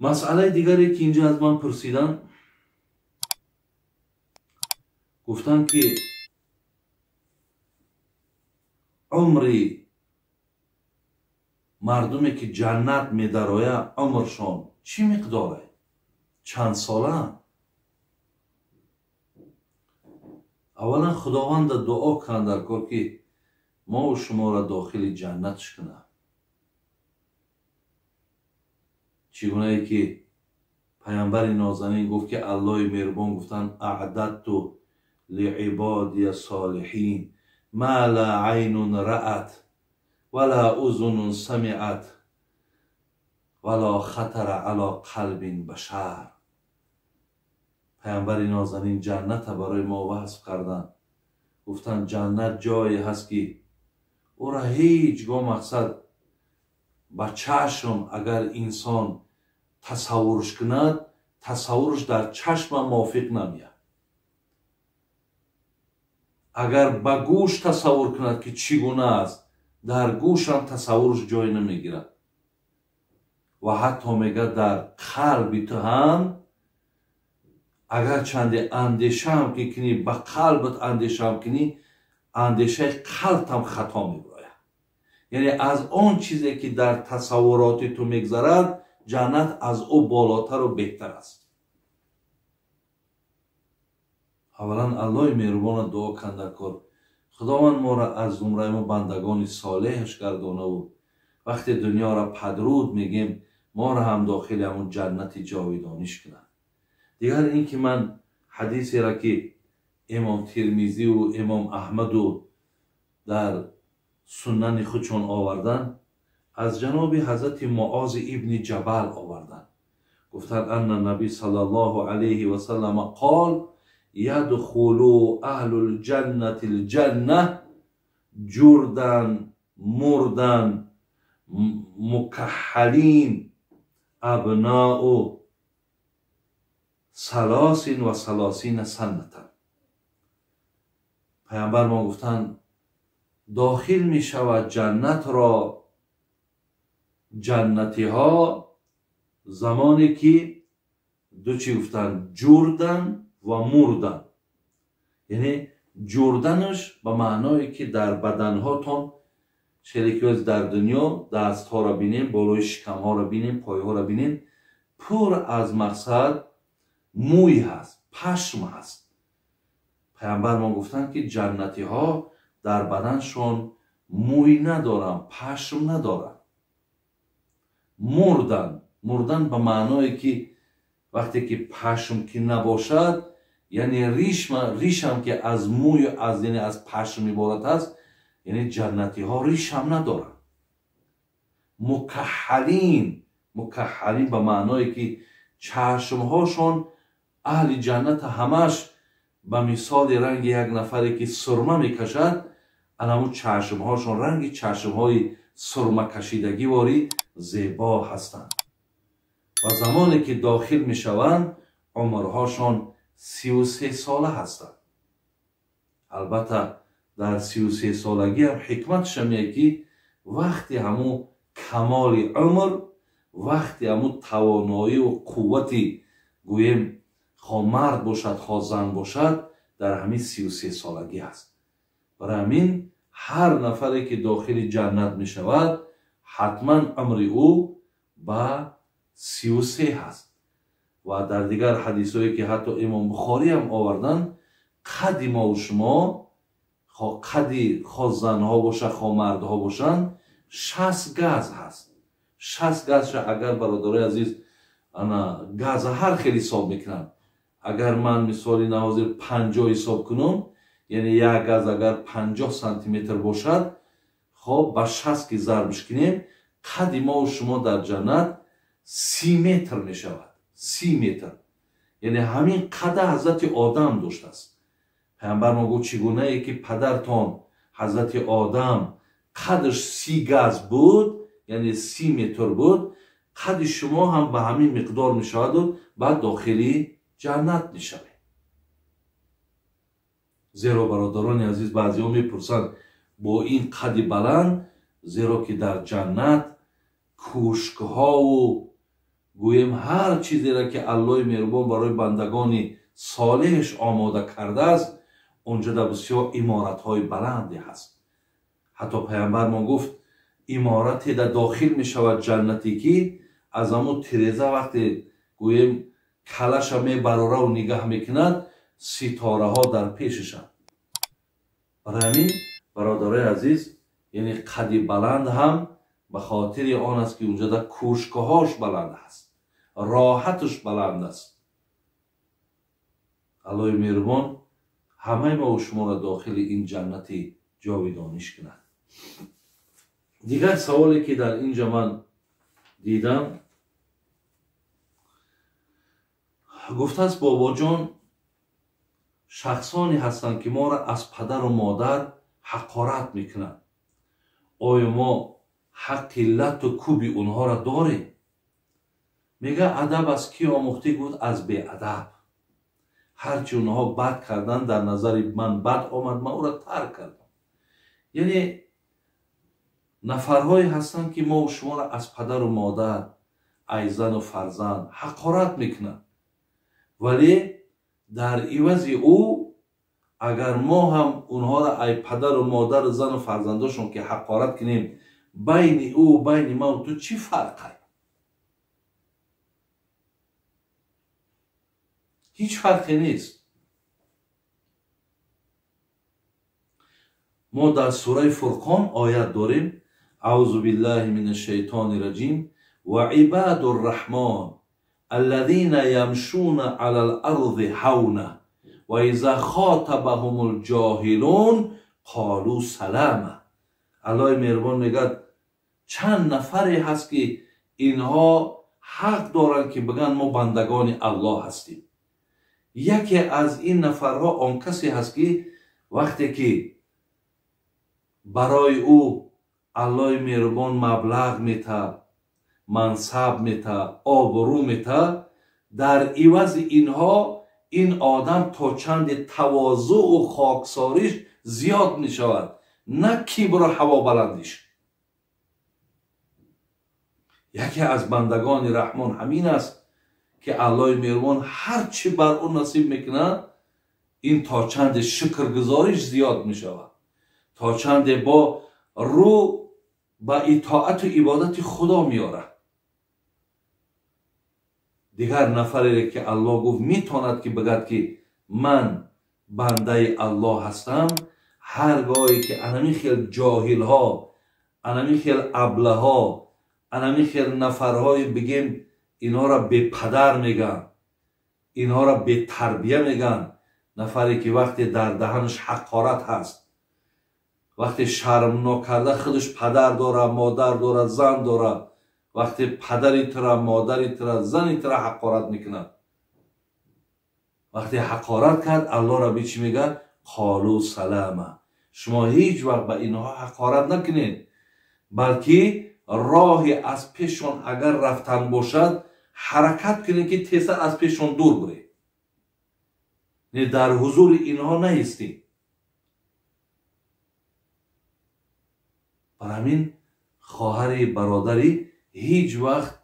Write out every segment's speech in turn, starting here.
مسئله دیگری که اینجا از من پرسیدن، گفتن که عمری مردمی که جنت می‌درآید عمرشان چی مقداره؟ چند ساله؟ اولا خداوند دعا کن در کار که ما و شما را داخل جنتش کنه. چگونه ای که پیامبر نازنین گفت که الله مهربان گفتن اعددت لعبادی الصالحین ما لا عین رأت ولا اذن سمعت ولا خطر علی قلب بشر. پیامبر نازنین جنت برای ما وصف کردن. گفتن جنت جایی هست که او را هیچگاه مقصد با چشم اگر انسان تصورش کند، تصورش در چشم موافق نمیاد. اگر با گوش تصور کند که چگونه است، در گوش هم تصورش جای نمیگیرد. و حتی میگه در قلب تو هم اگر چند اندیشه هم که کنی، با قلبت اندیشه هم کنی، اندیشه قلب هم خطا میبراید. یعنی از آن چیزی که در تصورات تو میگذرد، جنت از او بالاتر و بهتر است. اولا الله مهربان دعا کن در کار خداوند ما را از زمره ما بندگان صالحش گردانه و وقتی دنیا را پدرود میگیم ما را هم داخل همون جنت جاویدانیش کنن. دیگر این که من حدیثی را که امام ترمذی و امام احمد و در سنن خودشون آوردن از جناب حضرت معاذ ابن جبل آوردن. گفتند ان النبی صلی الله علیه و سلم قال یدخل اهل الجنة الجنة جردن مردن مکحلین ابناء 33 سنة. پیامبر ما گفتند داخل می شود جنت را جنتی ها زمانی که دو چی گفتن جردن و مردن. یعنی جردنش به معنایی که در بدن هاتون شریکوز در دنیا دست ها را بینیم، بالای شکم ها را بینیم، پای ها را بینیم، پر از مقصد موی هست، پشم هست. پیامبر ما گفتن که جنتی ها در بدنشون موی ندارن، پشم ندارن. مردن به معنایی که وقتی که پشم که نباشد، یعنی ریش هم که از موی یعنی از پشم عبارت است، یعنی جنتی ها ریش هم ندارن. مکحلین به معنایی که چشم هاشون اهل جنت همش به مثال رنگ یک نفری که سرمه میکشد، همون چشم هاشون رنگ چشم های سرمه کشیدگی واری زیبا هستند. و زمانی که داخل می شوند عمرهاشون 33 ساله هستند. البته در 33 سالگی هم حکمتش میگه که وقتی همون کمال عمر، وقتی همون توانایی و قوتی گویم خواه مرد باشد خواه زن باشد در همین 33 سالگی است. برای همین هر نفری که داخل جنت می شود حتما عمر او با 33 هست. و در دیگر حدیث هایی که حتی امام بخاری هم آوردن، قد ما و شما قدی خواه زنها باشه خواه مردها باشن 60 گز هست. 60 گز را اگر برادرای عزیز گز هر خیلی حساب میکنن، اگر من مثالی نوازی 50 حساب کنم، یعنی یک گز اگر 50 سانتی متر باشد، خب با 60 که ضربش کنیم قد ما و شما در جنت 30 متر می شود. 30 متر یعنی همین قد حضرت آدم داشته است. پیامبر ما گفت چگونه ای که پدرتان حضرت آدم قدش 30 گز بود، یعنی 30 متر بود، قد شما هم به همین مقدار می شود و بعد داخلی جنت می شود. زیرا برادران عزیز بعضی ها می پرسند با این قد بلند، زیرا که در جنت کوشک ها و گویم هر چیزی را که الله مهربان برای بندگان صالحش آماده کرده است اونجا در بسیار عمارت های بلندی هست. حتی پیامبر ما گفت عمارتی در داخل می شود جنتی که از همون تیرزه وقتی گویم کلش می براره و نگاه میکند ستاره ها در پیششند. برای همین برادرای عزیز یعنی قدی بلند هم به خاطر آن است که اونجا در کوشکهاش بلند است، راحتش بلند است. الله مهربان همه ما و شما را داخل این جنتی جاویدانیش کند. دیگر سوالی که در اینجا من دیدم گفته است بابا جان شخصانی هستند که ما را از پدر و مادر حقارت میکنند. آیا ما حق لط و کوبی اونها را داریم؟ میگه ادب از کی آموخته؟ بود از بی ادب. هرچی اونها بد کردن در نظر من بد آمد، من او را ترک کردم. یعنی نفرهایی هستند که ما و شما را از پدر و مادر، ای زن و فرزند حقارت میکنند، ولی در عوض او اگر ما هم اونها را ای پدر و مادر و زن و فرزنداشون که حقارت کنیم، بین او و بین ما و تو چی فرقه؟ هیچ فرقی نیست. ما در سوره فرقان آیت داریم اعوذ بالله من الشیطان الرجیم و عباد الرحمن الذين يمشون على الارض حونا و اذا خاطبهم الجاهلون قالوا سلاما. الله مهربان میگه چند نفری هست که اینها حق دارن که بگن ما بندگان الله هستیم. یکی از این نفرها آن کسی هست که وقتی که برای او الله مهربان مبلغ میته، منصب میته، آبرو میته، در عوض اینها این آدم تا چند تواضع و خاکساریش زیاد میشود، نه کبر و هوا بلندیش. یکی از بندگان رحمان همین است که الله مهربان هر چی بر اون نصیب میکنه این تا چند شکرگزاریش زیاد میشود، تا چند با رو با اطاعت و عبادت خدا میاره. دیگر نفری که الله گفت میتواند که بگد که من بنده الله هستم، هرگاهی که انمی خیل جاهل ها، انمی خیل ابله ها، انمی خیل نفرهای بگیم اینها را به پدر میگن، اینها را به تربیه میگن، نفری که وقتی در دهنش حقارت هست، وقتی شرم نکرده خودش پدر داره، مادر داره، زن داره، وقتی پدری تره، مادری تره، زنی تره حقارت میکنه، وقتی حقارت کرد الله را به چی میگه؟ قالوا سلاما. شما هیچ وقت به اینها حقارت نکنید، بلکه راهی از پیشون اگر رفتن باشد حرکت کنید که تیزتر از پیشون دور برید، نه در حضور اینها نیستید. برای همین خواهری برادری هیچ وقت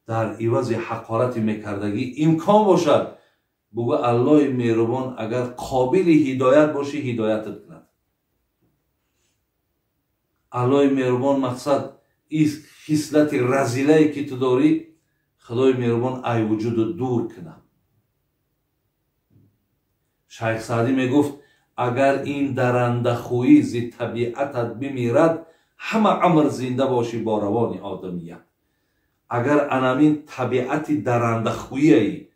در عوض حقارت میکردگی امکان باشد بگو الله مهربان اگر قابل هدایت باشی هدایتت کند. الله مهربان مقصد این خصلت رذیله که تو داری خدای مهربان ای وجود دور کنه. شیخ سعدی میگفت اگر این درنده خویی زی طبیعتت بمیرد همه عمر زنده باشی با روان آدمیت. اگر انامین طبیعت درنده خویی،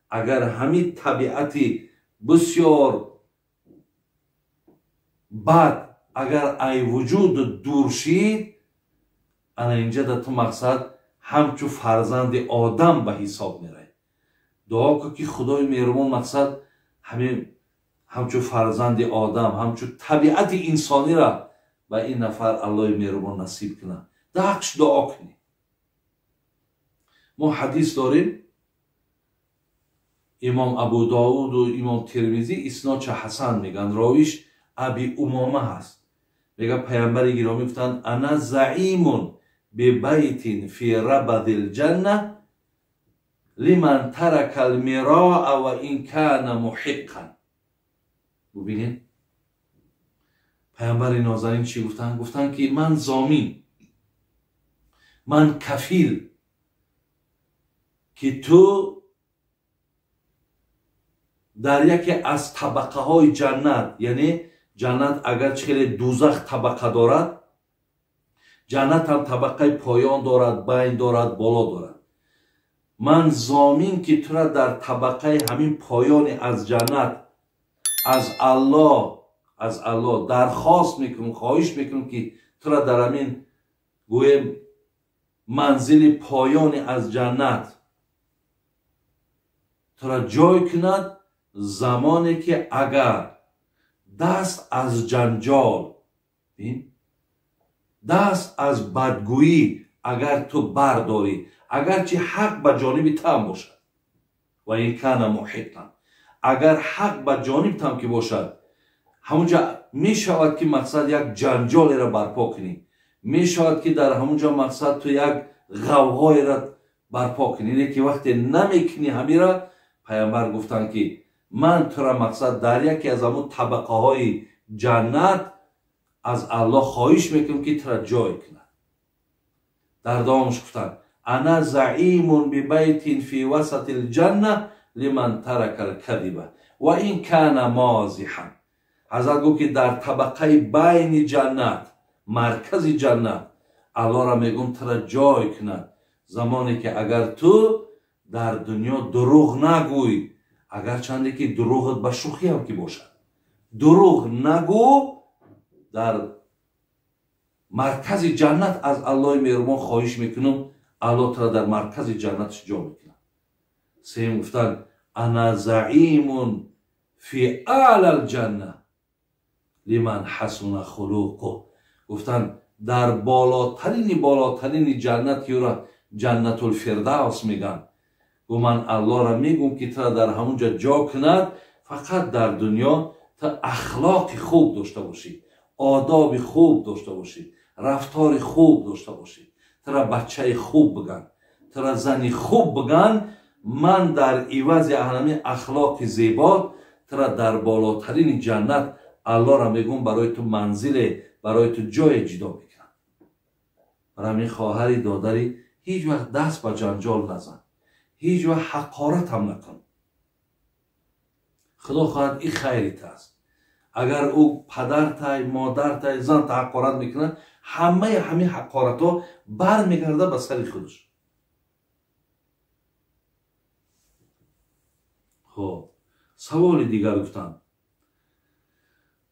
اگر همین طبیعتی بسیار بد اگر ای وجود دور شید، انا اینجا در تو مقصد همچو فرزند آدم به حساب میره. دعا که که خدای مهربان مقصد همین همچو فرزند آدم، همچو طبیعت انسانی را به این نفر الله مهربان نصیب کنه. دقش دعا کنی. ما حدیث داریم امام ابو داود و امام ترمذی اسنادش حسن میگن، راویش ابی امامه هست. میگه پیامبر گرامی گفتند انا زعیم ببیت فی ربد الجنه لمن ترك المراء و این کان محقا. ببینید پیامبر نازنین چی گفتن؟ گفتن که من ضامن، من کفیل که تو در یکی از طبقه های جنت، یعنی جنت اگر خیلی دوزخ طبقه دارد، جنت هم طبقه پایان دارد، بین دارد، بالا دارد. من ضامن که تو را در طبقه همین پایان از جنت از الله درخواست میکنم، خواهش میکنم که تو را در همین گویم منزل پایان از جنت تو را جای کند، زمانی که اگر دست از جنجال، دست از بدگویی اگر تو برداری، اگرچه حق به جانب تام باشد، و این کان محقا، اگر حق به جانب تام که باشد، همونجا می شود که مقصد یک جنجال را برپا کنی، می شود که در همونجا مقصد تو یک غوغای را برپا کنی. اینه که وقتی نمیکنی همین را، پیامبر گفتن که من تو را مقصد در یکی از همون طبقه های جنت از الله خواهش میکنم که تو را جای کنه. در دوامش گفتن انا زعیم ببیت فی وسط الجنه لمن ترک الکذب و این کان مازحا. حضرت گفت که در طبقه بین جنت، مرکز جنت، الله را میگم تو را جای کنه، زمانی که اگر تو در دنیا دروغ نگوی، اگر چندی که دروغت به شوخی هم که باشد، دروغ نگو، در مرکز جنت از الله مهربان خواهش میکنم الله تو را در مرکز جنتش جا میکنه. سیم گفتن انا زعیم فی اعلی الجنه لمن حسن خلقه. گفتن در بالاترین جنت را جنت الفردوس میگن. و من الله را میگم که تا در همونجا جا کند، فقط در دنیا تا اخلاق خوب داشته باشی، آداب خوب داشته باشی، رفتار خوب داشته باشی، تا بچه خوب بگن، تا زنی خوب بگن، من در عوض همین اخلاق زیبا تا در بالاترین جنت الله را میگم برای تو منزل، برای تو جای جدا میکنم. برای همین خواهری دادری هیچ وقت دست به جنجال نزن، هیچ وقت حقارت هم نکن. خدا خواهد این خیریت است. اگر او پدرت، مادرت، زنت حقارت میکنه، همین حقارت ها بر میگرده به سر خودش. خب سوال دیگر گفتن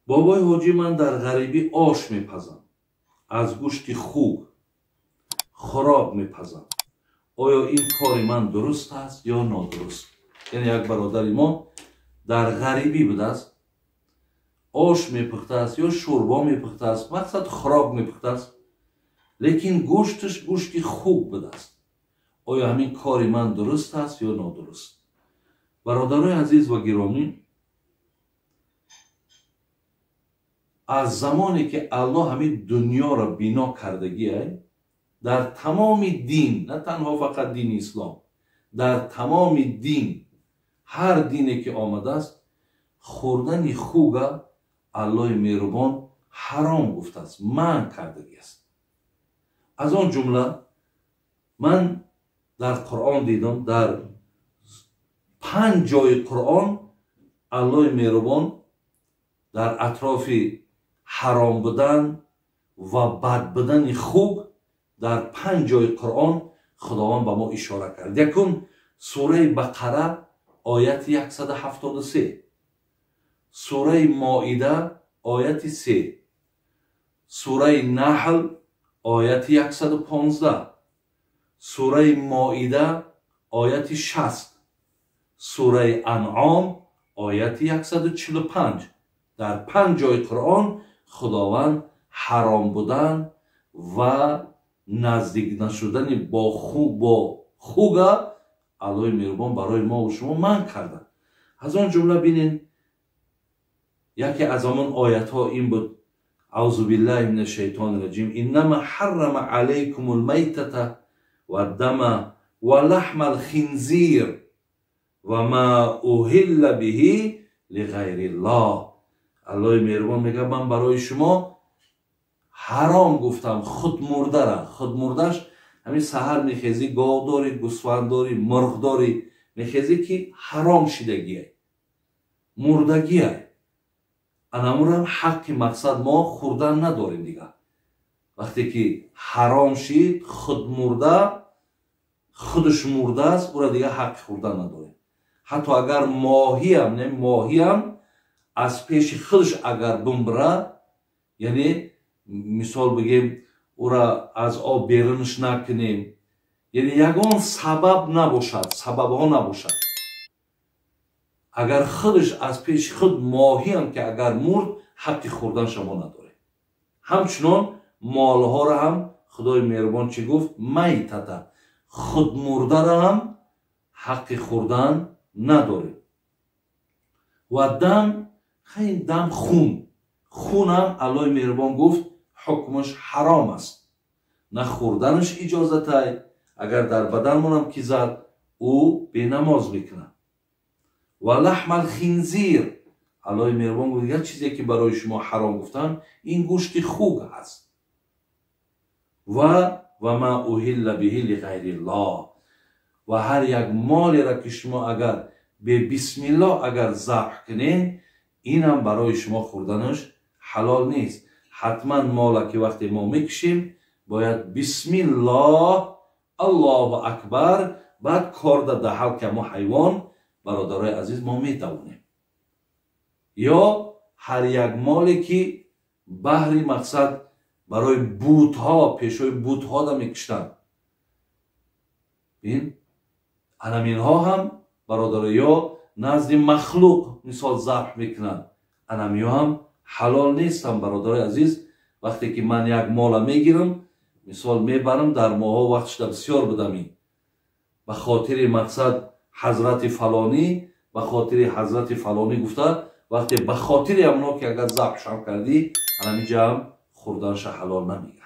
بابای حاجی من در غریبی آش میپزم، از گوشت خوب خراب میپزم، آیا این کار من درست است یا نادرست؟ یعنی یک برادر ما در غریبی بوده است، آش میپخته است یا شوربا میپخته است، مقصد خراب میپخته است، لیکن گوشتش گوشت خوب بوده است، آیا همین کار من درست است یا نادرست؟ برادرای عزیز و گرامی، از زمانی که الله همین دنیا را بنا کردگیه، در تمام دین، نه تنها فقط دین اسلام، در تمام دین، هر دینی که آمده است، خوردن خوگه الله مهربان حرام گفته است، منع کردگی است. از آن جمله من در قرآن دیدم، در 5 جای قرآن الله مهربان در اطراف حرام بودن و بد بودن خوب در 5 جای قرآن خداوند به ما اشاره کرد. یکم سوره بقره آیت 173، سوره مائده آیت 3، سوره نحل آیت 115، سوره مائده آیت 60، سوره انعام آیت 145. در 5 جای قرآن خداوند حرام بودن و نزدیک نشدن با خوگه الله مهربان برای ما و شما منع کردن. از آن جمله بینین یکی از آن آیت ها این بود: اعوذ بالله من الشیطان الرجیم، انما حرم علیکم المیتة و الدم و لحم الخنزیر و ما اوهل به لغیر الله. الله مهربان میگه من برای شما حرام گفتم خود مرده را. خود مردهش همین سحر میخیزی گاو داری، گوسفند داری، مرغ داری، میخیزی که حرام شدگیه، مردگیه. انامور هم حق مقصد ما خوردن نداریم دیگه. وقتی که حرام شید خود مرده، خودش مرده است، او را دیگه حق خوردن نداریم. حتی اگر ماهی هم از پیش خودش اگر بمبره، یعنی مثال بگیم او را از آب بیرونش نکنیم، یعنی یگان سبب نباشد، سبب ها نباشد، اگر خودش از پیش خود ماهی هم که اگر مرد حق خوردن شما نداره. همچنان مال ها را هم خدای مهربان چی گفت؟ میتته، خود مرده را هم حق خوردن نداره. و دم، خیلی دم خون هم الله مهربان گفت حکمش حرام است، نه خوردنش اجازته. اگر در بدنمون هم کی زد او به نماز میکنه. و لحم الخنزیر، الله مهربان گفت دیگر چیزی که برای شما حرام گفتن این گوشت خوک هست. و ما اوهل به لغیر الله، و هر یک مالی را که شما اگر به بسم الله اگر ذبح کنین این هم برای شما خوردنش حلال نیست. حتما مالا که وقتی ما میکشیم باید بسم الله الله اکبر بعد کار در دهل که ما حیوان برادرای عزیز ما میتوانیم. یا هر یک مالی که بهری مقصد برای بوتها، پیشوی بوتها دا میکشتن، این انامین ها هم برادرای یا نزد مخلوق مثال ذبح میکنن، انامی ها هم حلال نیستن برادرای عزیز. وقتی که من یک مال میگیرم مثال میبرم در ماها وقتش بسیار بدمی به خاطر مقصد حضرت فلانی، به خاطر حضرت فلانی گفته، وقتی به خاطر امنا که اگر ذبحش هم کردی انامی جا هم خوردنش حلال نمیگه.